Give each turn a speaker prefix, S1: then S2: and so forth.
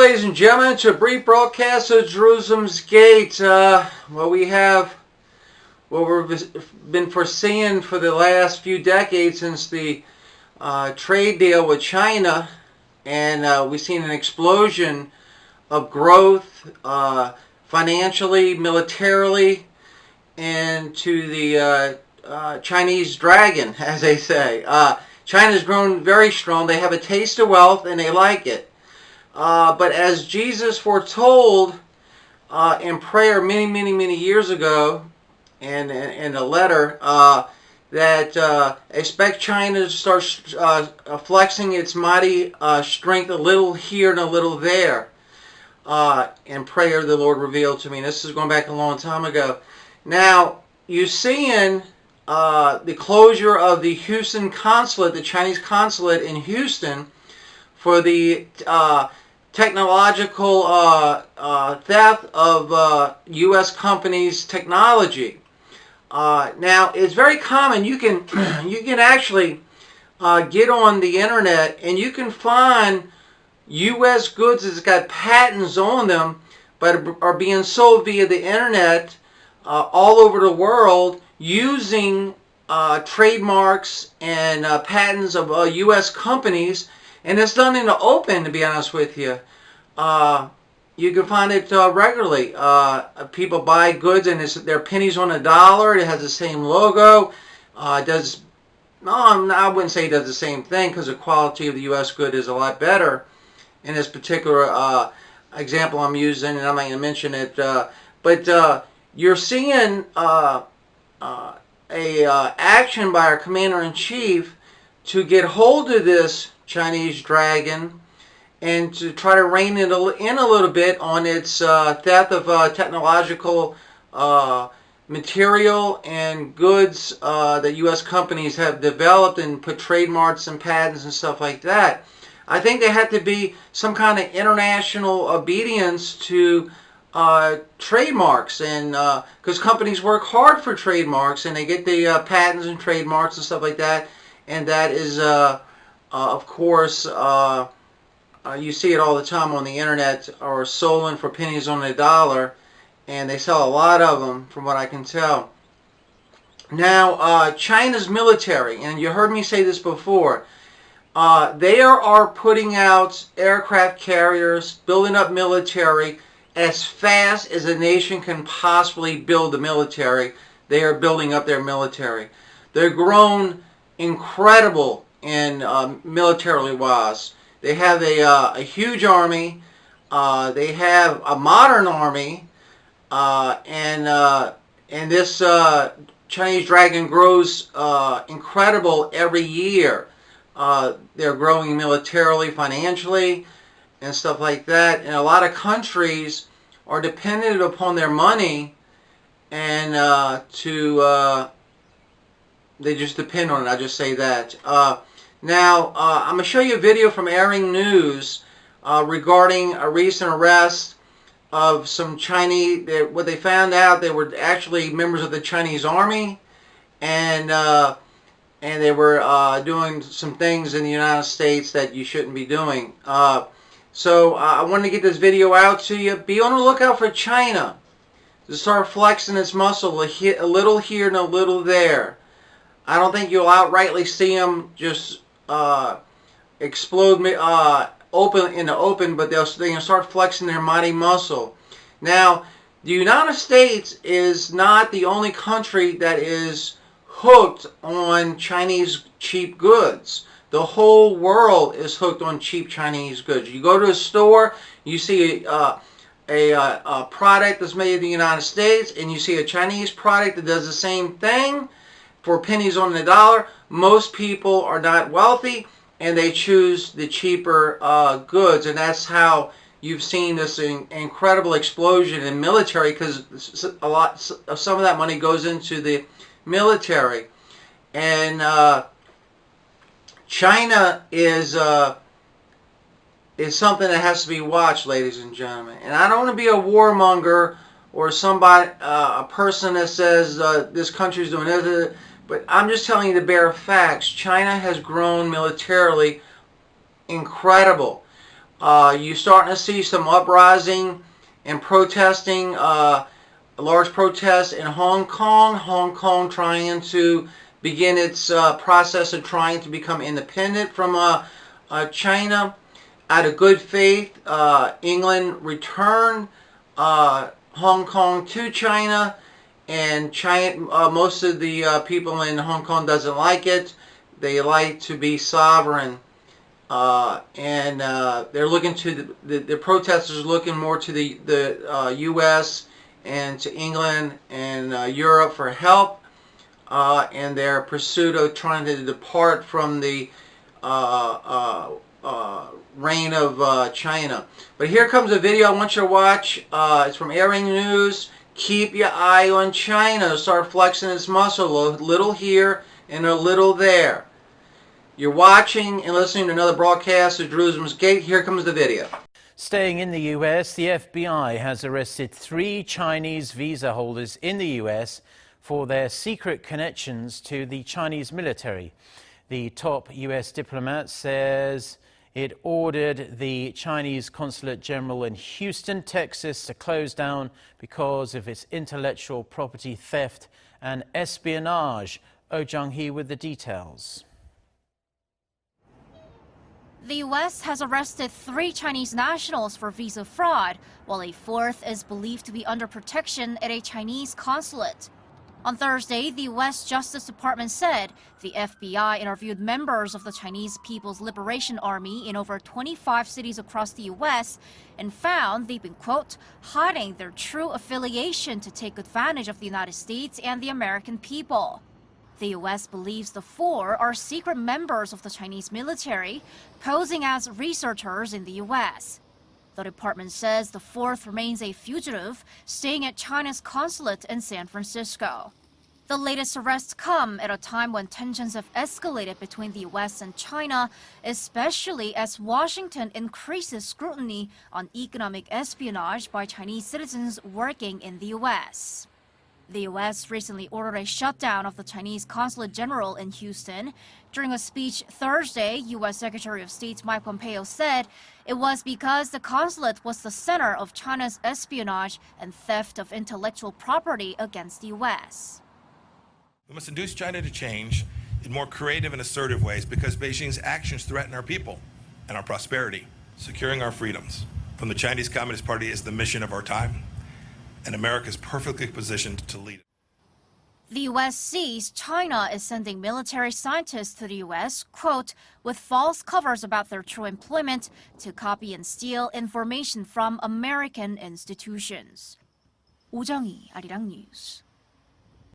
S1: ladies and gentlemen, to a brief broadcast of Jerusalem's Gate. We have what we've been foreseeing for the last few decades since the trade deal with China, and we've seen an explosion of growth financially, militarily, and to the Chinese dragon, as they say. China's grown very strong. They have a taste of wealth, and they like it. But as Jesus foretold in prayer many years ago, and in a letter, that expect China to start flexing its mighty strength a little here and a little there. In prayer, the Lord revealed to me. This is going back a long time ago. Now, you're seeing the closure of the Houston consulate, the Chinese consulate in Houston, for the technological theft of U.S. companies' technology. Now, it's very common. You can actually get on the internet and you can find U.S. goods that's got patents on them, but are being sold via the internet all over the world using trademarks and patents of U.S. companies. And it's done in the open, to be honest with you. You can find it regularly. People buy goods and they're pennies on a dollar. It has the same logo. I wouldn't say it does the same thing, because the quality of the U.S. good is a lot better. In this particular example I'm using, and I'm not going to mention it, but you're seeing action by our commander-in-chief to get hold of this Chinese dragon and to try to rein it in a little bit on its theft of technological material and goods that U.S. companies have developed and put trademarks and patents and stuff like that. I think there had to be some kind of international obedience to trademarks, and because companies work hard for trademarks and they get the patents and trademarks and stuff like that, and that is of course you see it all the time on the internet, or sold for pennies on a dollar, and they sell a lot of them from what I can tell. Now, China's military, and you heard me say this before, they are putting out aircraft carriers, building up military as fast as a nation can possibly build the military. They are building up their military. They're grown incredible in militarily wise. They have a huge army. They have a modern army, and this Chinese dragon grows incredible every year. They're growing militarily, financially, and stuff like that. And a lot of countries are dependent upon their money, and they just depend on it. I just say that. Now, I'm going to show you a video from Arirang News regarding a recent arrest of some Chinese. What they found out, they were actually members of the Chinese army, and they were doing some things in the United States that you shouldn't be doing. So I wanted to get this video out to you. Be on the lookout for China to start flexing its muscle a little here and a little there. I don't think you'll outrightly see them just explode open in the open, but they'll start flexing their mighty muscle. Now, the United States is not the only country that is hooked on Chinese cheap goods. The whole world is hooked on cheap Chinese goods. You go to a store, you see a product that's made in the United States, and you see a Chinese product that does the same thing for pennies on the dollar. Most people are not wealthy, and they choose the cheaper goods, and that's how you've seen this incredible explosion in military, because some of that money goes into the military. And China is something that has to be watched, ladies and gentlemen. And I don't want to be a warmonger or somebody, a person that says this country's doing this, but I'm just telling you the bare facts. China has grown militarily incredible. You're starting to see some uprising and protesting, large protests in Hong Kong. Hong Kong trying to begin its process of trying to become independent from China. Out of good faith, England returned Hong Kong to China, and China, most of the people in Hong Kong doesn't like it. They like to be sovereign, and they're looking to the protesters are looking more to the U.S. and to England and Europe for help, in their pursuit of trying to depart from the reign of China. But here comes a video I want you to watch. It's from Arirang News. Keep your eye on China. Start flexing its muscle, a little here and a little there. You're watching and listening to another broadcast of Jerusalem's Gate. Here comes the video.
S2: Staying in the U.S., the FBI has arrested 3 Chinese visa holders in the U.S. for their secret connections to the Chinese military. The top U.S. diplomat says it ordered the Chinese consulate general in Houston, Texas, to close down because of its intellectual property theft and espionage. Oh Jung-hee with the details.
S3: The U.S. has arrested 3 Chinese nationals for visa fraud, while a 4th is believed to be under protection at a Chinese consulate. On Thursday, the U.S. Justice Department said the FBI interviewed members of the Chinese People's Liberation Army in over 25 cities across the U.S. and found they've been, quote, hiding their true affiliation to take advantage of the United States and the American people. The U.S. believes the 4 are secret members of the Chinese military, posing as researchers in the U.S. The department says the 4th remains a fugitive, staying at China's consulate in San Francisco. The latest arrests come at a time when tensions have escalated between the U.S. and China, especially as Washington increases scrutiny on economic espionage by Chinese citizens working in the U.S. The U.S. recently ordered a shutdown of the Chinese Consulate General in Houston. During a speech Thursday, U.S. Secretary of State Mike Pompeo said it was because the consulate was the center of China's espionage and theft of intellectual property against the U.S.
S4: We must induce China to change in more creative and assertive ways because Beijing's actions threaten our people and our prosperity. Securing our freedoms from the Chinese Communist Party is the mission of our time, and America is perfectly positioned to lead it.
S3: The U.S. sees China is sending military scientists to the U.S., quote, with false covers about their true employment to copy and steal information from American institutions. Oh Jung-hee, Arirang News.